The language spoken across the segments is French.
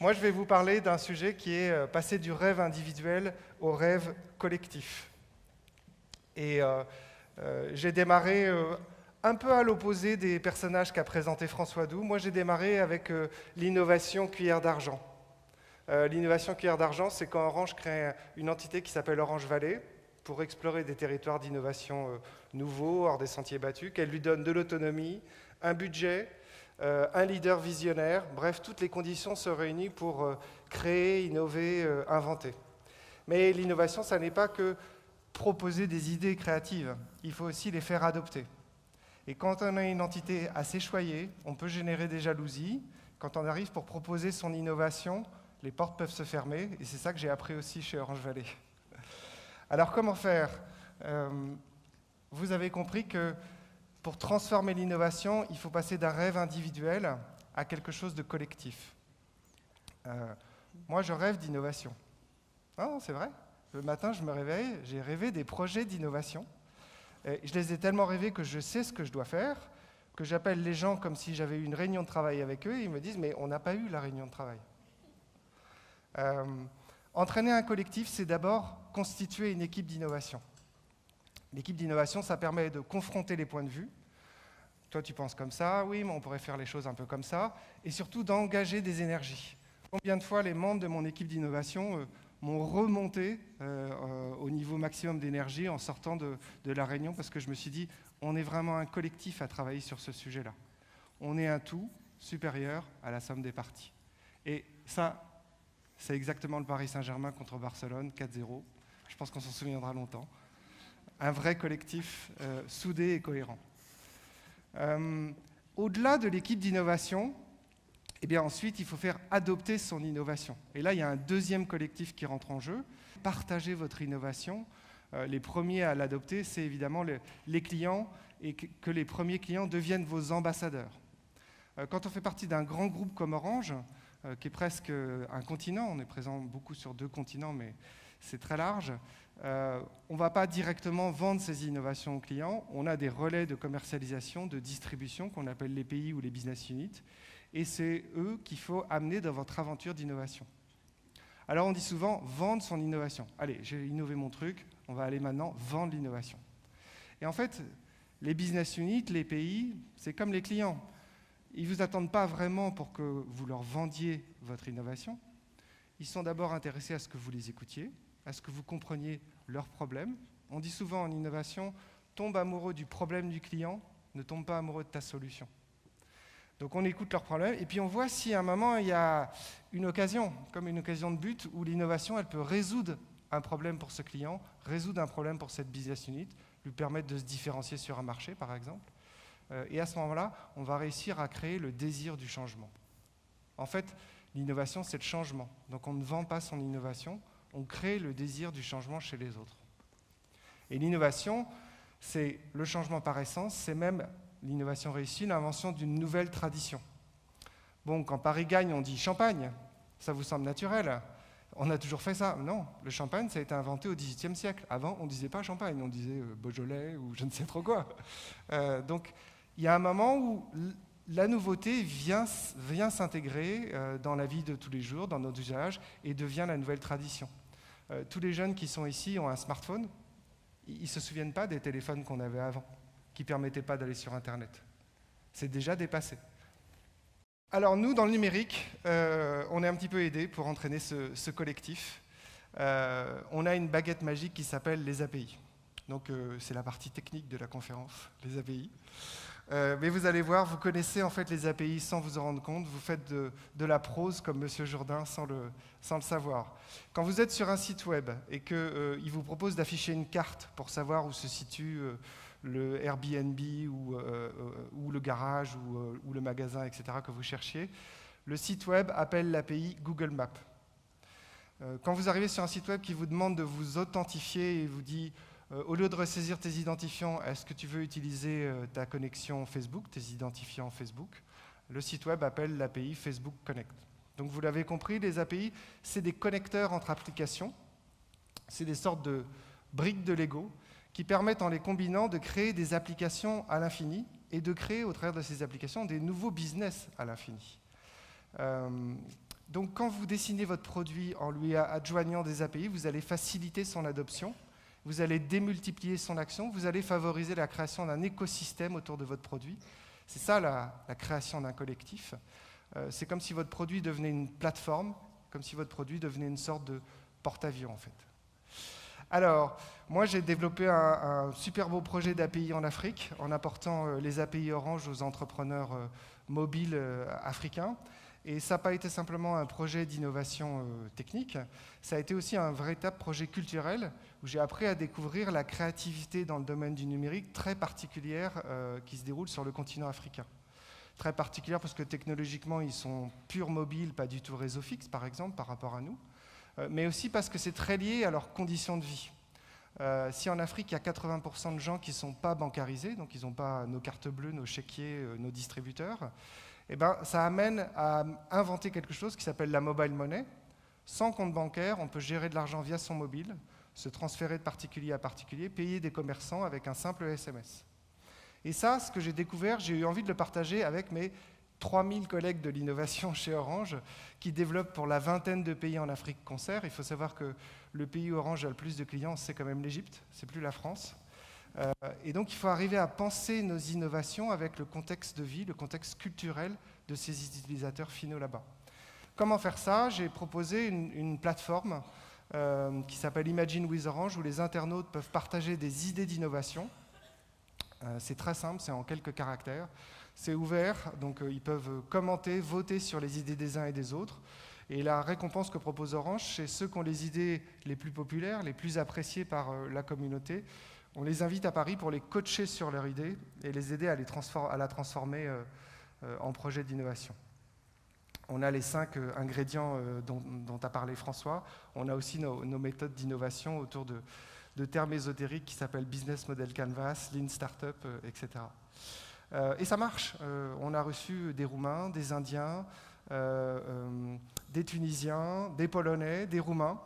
Moi, je vais vous parler d'un sujet qui est passer du rêve individuel au rêve collectif. Et j'ai démarré un peu à l'opposé des personnages qu'a présenté François Doux. Moi, j'ai démarré avec l'innovation cuillère d'argent. L'innovation cuillère d'argent, c'est quand Orange crée une entité qui s'appelle Orange Valley pour explorer des territoires d'innovation nouveaux, hors des sentiers battus, qu'elle lui donne de l'autonomie, un budget, un leader visionnaire, bref, toutes les conditions se réunissent pour créer, innover, inventer. Mais l'innovation, ça n'est pas que proposer des idées créatives, il faut aussi les faire adopter. Et quand on a une entité assez choyée, on peut générer des jalousies. Quand on arrive pour proposer son innovation, les portes peuvent se fermer, et c'est ça que j'ai appris aussi chez Orange Valley. Alors comment faire ? Vous avez compris que pour transformer l'innovation, il faut passer d'un rêve individuel à quelque chose de collectif. Moi, je rêve d'innovation. Non, c'est vrai. Le matin, je me réveille, j'ai rêvé des projets d'innovation. Je les ai tellement rêvés que je sais ce que je dois faire, que j'appelle les gens comme si j'avais eu une réunion de travail avec eux, et ils me disent « mais on n'a pas eu la réunion de travail ». Entraîner un collectif, c'est d'abord constituer une équipe d'innovation. L'équipe d'innovation, ça permet de confronter les points de vue. Toi, tu penses comme ça, oui, mais on pourrait faire les choses un peu comme ça, et surtout d'engager des énergies. Combien de fois les membres de mon équipe d'innovation m'ont remonté au niveau maximum d'énergie en sortant de la réunion, parce que je me suis dit, on est vraiment un collectif à travailler sur ce sujet-là. On est un tout supérieur à la somme des parties. Et ça, c'est exactement le Paris Saint-Germain contre Barcelone, 4-0. Je pense qu'on s'en souviendra longtemps. Un vrai collectif soudé et cohérent. Au-delà de l'équipe d'innovation, eh bien ensuite, il faut faire adopter son innovation. Et là, il y a un deuxième collectif qui rentre en jeu. Partagez votre innovation. Les premiers à l'adopter, c'est évidemment les clients, et que les premiers clients deviennent vos ambassadeurs. Quand on fait partie d'un grand groupe comme Orange, qui est presque un continent, on est présent beaucoup sur 2 continents, mais c'est très large, on ne va pas directement vendre ces innovations aux clients. On a des relais de commercialisation, de distribution, qu'on appelle les pays ou les business units, et c'est eux qu'il faut amener dans votre aventure d'innovation. Alors on dit souvent vendre son innovation. Allez, j'ai innové mon truc, on va aller maintenant vendre l'innovation. Et en fait, les business units, les pays, c'est comme les clients. Ils ne vous attendent pas vraiment pour que vous leur vendiez votre innovation. Ils sont d'abord intéressés à ce que vous les écoutiez, à ce que vous compreniez leurs problèmes. On dit souvent en innovation, tombe amoureux du problème du client, ne tombe pas amoureux de ta solution. Donc on écoute leurs problèmes et puis on voit si à un moment il y a une occasion, comme une occasion de but, où l'innovation elle peut résoudre un problème pour ce client, résoudre un problème pour cette business unit, lui permettre de se différencier sur un marché par exemple. Et à ce moment-là, on va réussir à créer le désir du changement. En fait, l'innovation, c'est le changement. Donc on ne vend pas son innovation, on crée le désir du changement chez les autres. Et l'innovation, c'est le changement par essence, c'est même l'innovation réussie, l'invention d'une nouvelle tradition. Bon, quand Paris gagne, on dit champagne, ça vous semble naturel. On a toujours fait ça. Non, le champagne, ça a été inventé au XVIIIe siècle. Avant, on ne disait pas champagne, on disait Beaujolais ou je ne sais trop quoi. Donc, il y a un moment où la nouveauté vient s'intégrer dans la vie de tous les jours, dans nos usages, et devient la nouvelle tradition. Tous les jeunes qui sont ici ont un smartphone. Ils ne se souviennent pas des téléphones qu'on avait avant, qui ne permettaient pas d'aller sur Internet. C'est déjà dépassé. Alors nous, dans le numérique, on est un petit peu aidés pour entraîner ce collectif. On a une baguette magique qui s'appelle les API. Donc c'est la partie technique de la conférence, les API. Mais vous allez voir, vous connaissez en fait les API sans vous en rendre compte. Vous faites de la prose comme Monsieur Jourdain sans le savoir. Quand vous êtes sur un site web et qu'il vous propose d'afficher une carte pour savoir où se situe le Airbnb ou le garage ou le magasin, etc., que vous cherchiez, le site web appelle l'API Google Maps. Quand vous arrivez sur un site web qui vous demande de vous authentifier et vous dit au lieu de ressaisir tes identifiants, est-ce que tu veux utiliser ta connexion Facebook, tes identifiants Facebook? Le site web appelle l'API Facebook Connect. Donc vous l'avez compris, les API, c'est des connecteurs entre applications. C'est des sortes de briques de Lego qui permettent, en les combinant, de créer des applications à l'infini et de créer, au travers de ces applications, des nouveaux business à l'infini. Donc quand vous dessinez votre produit en lui adjoignant des API, vous allez faciliter son adoption, vous allez démultiplier son action, vous allez favoriser la création d'un écosystème autour de votre produit. C'est ça la création d'un collectif. C'est comme si votre produit devenait une plateforme, comme si votre produit devenait une sorte de porte-avions en fait. Alors, moi j'ai développé un super beau projet d'API en Afrique en apportant les API Orange aux entrepreneurs mobiles africains. Et ça n'a pas été simplement un projet d'innovation technique, ça a été aussi un véritable projet culturel où j'ai appris à découvrir la créativité dans le domaine du numérique très particulière qui se déroule sur le continent africain. Très particulière parce que technologiquement, ils sont purs mobiles, pas du tout réseau fixe, par exemple, par rapport à nous, mais aussi parce que c'est très lié à leurs conditions de vie. Si en Afrique, il y a 80% de gens qui ne sont pas bancarisés, donc ils n'ont pas nos cartes bleues, nos chéquiers, nos distributeurs, eh ben, ça amène à inventer quelque chose qui s'appelle la mobile money. Sans compte bancaire, on peut gérer de l'argent via son mobile, se transférer de particulier à particulier, payer des commerçants avec un simple SMS. Et ça, ce que j'ai découvert, j'ai eu envie de le partager avec mes 3000 collègues de l'innovation chez Orange qui développent pour la vingtaine de pays en Afrique concert. Il faut savoir que le pays où Orange a le plus de clients, c'est quand même l'Égypte, c'est plus la France. Et donc, il faut arriver à penser nos innovations avec le contexte de vie, le contexte culturel de ces utilisateurs finaux là-bas. Comment faire ça? J'ai proposé une plateforme qui s'appelle Imagine with Orange, où les internautes peuvent partager des idées d'innovation. C'est très simple, c'est en quelques caractères. C'est ouvert, donc ils peuvent commenter, voter sur les idées des uns et des autres. Et la récompense que propose Orange, c'est ceux qui ont les idées les plus populaires, les plus appréciées par la communauté. On les invite à Paris pour les coacher sur leur idée et les aider à la transformer en projet d'innovation. On a les 5 ingrédients dont a parlé François. On a aussi nos méthodes d'innovation autour de termes ésotériques qui s'appellent Business Model Canvas, Lean Startup, etc. Et ça marche. On a reçu des Roumains, des Indiens, des Tunisiens, des Polonais, des Roumains,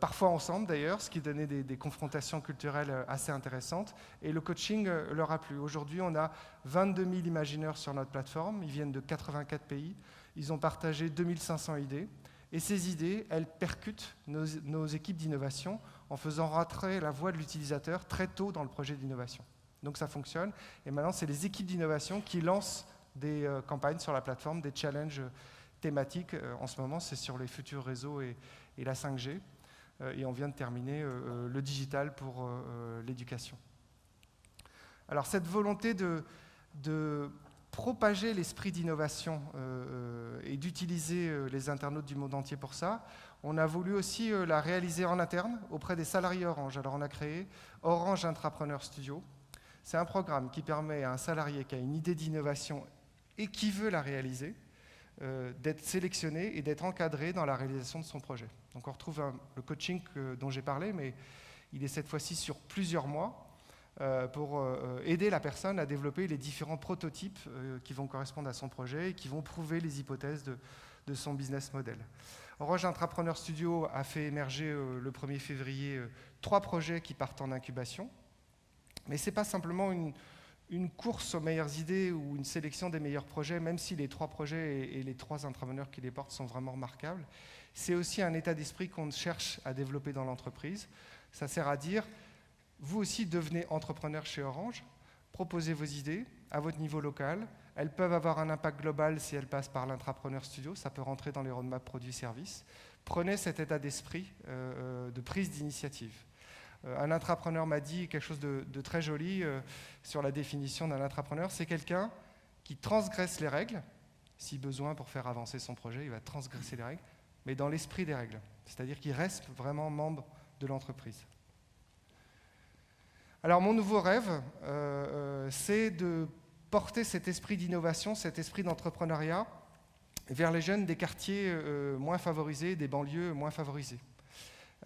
parfois ensemble d'ailleurs, ce qui donnait des confrontations culturelles assez intéressantes. Et le coaching leur a plu. Aujourd'hui, on a 22 000 imagineurs sur notre plateforme. Ils viennent de 84 pays. Ils ont partagé 2500 idées. Et ces idées, elles percutent nos équipes d'innovation en faisant rentrer la voix de l'utilisateur très tôt dans le projet d'innovation. Donc ça fonctionne. Et maintenant, c'est les équipes d'innovation qui lancent des campagnes sur la plateforme, des challenges thématiques. En ce moment, c'est sur les futurs réseaux et la 5G. Et on vient de terminer le digital pour l'éducation. Alors cette volonté de propager l'esprit d'innovation et d'utiliser les internautes du monde entier pour ça, on a voulu aussi la réaliser en interne auprès des salariés Orange. Alors on a créé Orange Intrapreneur Studio. C'est un programme qui permet à un salarié qui a une idée d'innovation et qui veut la réaliser, d'être sélectionné et d'être encadré dans la réalisation de son projet. Donc on retrouve le coaching dont j'ai parlé, mais il est cette fois-ci sur plusieurs mois pour aider la personne à développer les différents prototypes qui vont correspondre à son projet et qui vont prouver les hypothèses de son business model. Orange Intrapreneur Studio a fait émerger le 1er février 3 projets qui partent en incubation, mais ce n'est pas simplement une course aux meilleures idées ou une sélection des meilleurs projets, même si les 3 projets et les 3 entrepreneurs qui les portent sont vraiment remarquables. C'est aussi un état d'esprit qu'on cherche à développer dans l'entreprise. Ça sert à dire, vous aussi devenez entrepreneur chez Orange, proposez vos idées à votre niveau local. Elles peuvent avoir un impact global si elles passent par l'Intrapreneur Studio, ça peut rentrer dans les roadmaps produits-services. Prenez cet état d'esprit de prise d'initiative. Un intrapreneur m'a dit quelque chose de très joli sur la définition d'un intrapreneur. C'est quelqu'un qui transgresse les règles. Si besoin pour faire avancer son projet, il va transgresser les règles, mais dans l'esprit des règles. C'est-à-dire qu'il reste vraiment membre de l'entreprise. Alors mon nouveau rêve, c'est de porter cet esprit d'innovation, cet esprit d'entrepreneuriat vers les jeunes des quartiers moins favorisés, des banlieues moins favorisées.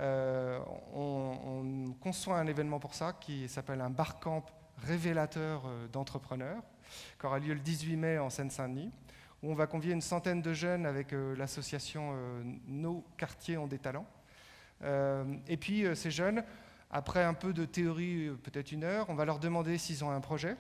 On conçoit un événement pour ça qui s'appelle un barcamp révélateur d'entrepreneurs, qui aura lieu le 18 mai en Seine-Saint-Denis, où on va convier une centaine de jeunes avec l'association Nos quartiers ont des talents. Et puis ces jeunes, après un peu de théorie, peut-être 1 heure, on va leur demander s'ils ont un projet,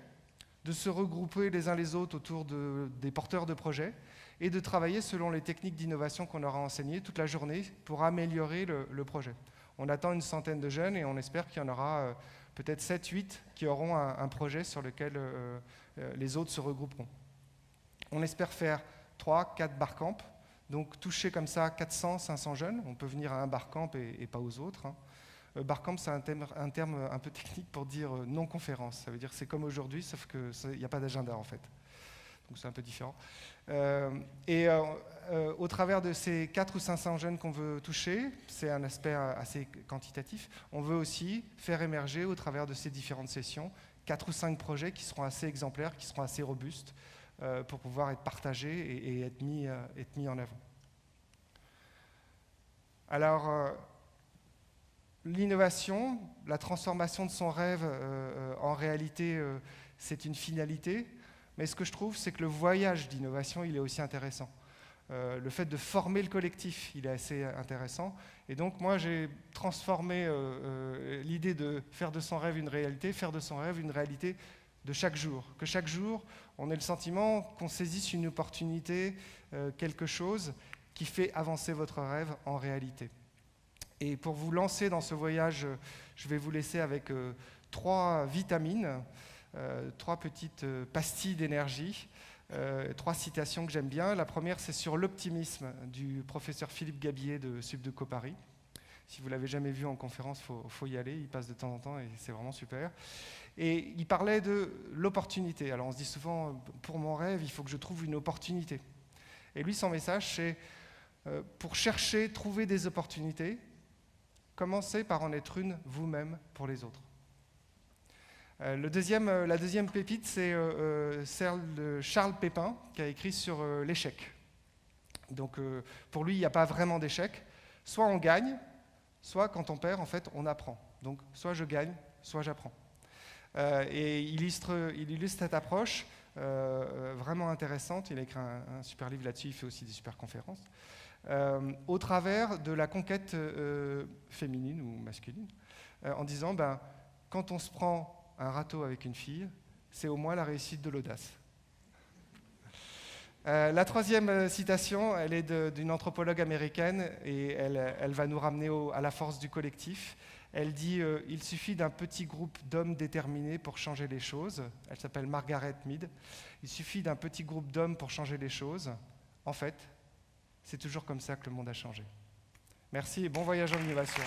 de se regrouper les uns les autres autour des porteurs de projets et de travailler selon les techniques d'innovation qu'on aura enseignées toute la journée pour améliorer le projet. On attend une centaine de jeunes et on espère qu'il y en aura peut-être 7-8 qui auront un projet sur lequel les autres se regrouperont. On espère faire 3-4 barcamps, donc toucher comme ça 400-500 jeunes. On peut venir à un barcamp et pas aux autres. Barcamp, c'est un terme un peu technique pour dire non-conférence. Ça veut dire que c'est comme aujourd'hui, sauf qu'il n'y a pas d'agenda en fait. Donc c'est un peu différent. Au travers de ces 400 ou 500 jeunes qu'on veut toucher, c'est un aspect assez quantitatif, on veut aussi faire émerger au travers de ces différentes sessions 4 ou 5 projets qui seront assez exemplaires, qui seront assez robustes pour pouvoir être partagés et être mis en avant. Alors, l'innovation, la transformation de son rêve en réalité, c'est une finalité. Mais ce que je trouve, c'est que le voyage d'innovation, il est aussi intéressant. Le fait de former le collectif, il est assez intéressant. Et donc, moi, j'ai transformé l'idée de faire de son rêve une réalité, faire de son rêve une réalité de chaque jour. Que chaque jour, on ait le sentiment qu'on saisisse une opportunité, quelque chose qui fait avancer votre rêve en réalité. Et pour vous lancer dans ce voyage, je vais vous laisser avec 3 vitamines. 3 petites pastilles d'énergie, 3 citations que j'aime bien. La première, c'est sur l'optimisme du professeur Philippe Gabillet de Subdeco Paris. Si vous ne l'avez jamais vu en conférence, il faut y aller, il passe de temps en temps et c'est vraiment super. Et il parlait de l'opportunité. Alors on se dit souvent, pour mon rêve, il faut que je trouve une opportunité. Et lui, son message, c'est pour chercher, trouver des opportunités, commencez par en être une vous-même pour les autres. La deuxième pépite, c'est celle de Charles Pépin, qui a écrit sur l'échec. Donc, pour lui, il n'y a pas vraiment d'échec. Soit on gagne, soit quand on perd, en fait, on apprend. Donc, soit je gagne, soit j'apprends. Et il illustre cette approche vraiment intéressante. Il a écrit un super livre là-dessus, il fait aussi des super conférences. Au travers de la conquête féminine ou masculine, en disant, quand on se prend un râteau avec une fille, c'est au moins la réussite de l'audace. La troisième citation, elle est d'une anthropologue américaine et elle va nous ramener à la force du collectif. Elle dit « Il suffit d'un petit groupe d'hommes déterminés pour changer les choses ». Elle s'appelle Margaret Mead. « Il suffit d'un petit groupe d'hommes pour changer les choses. En fait, c'est toujours comme ça que le monde a changé ». Merci et bon voyage en innovation.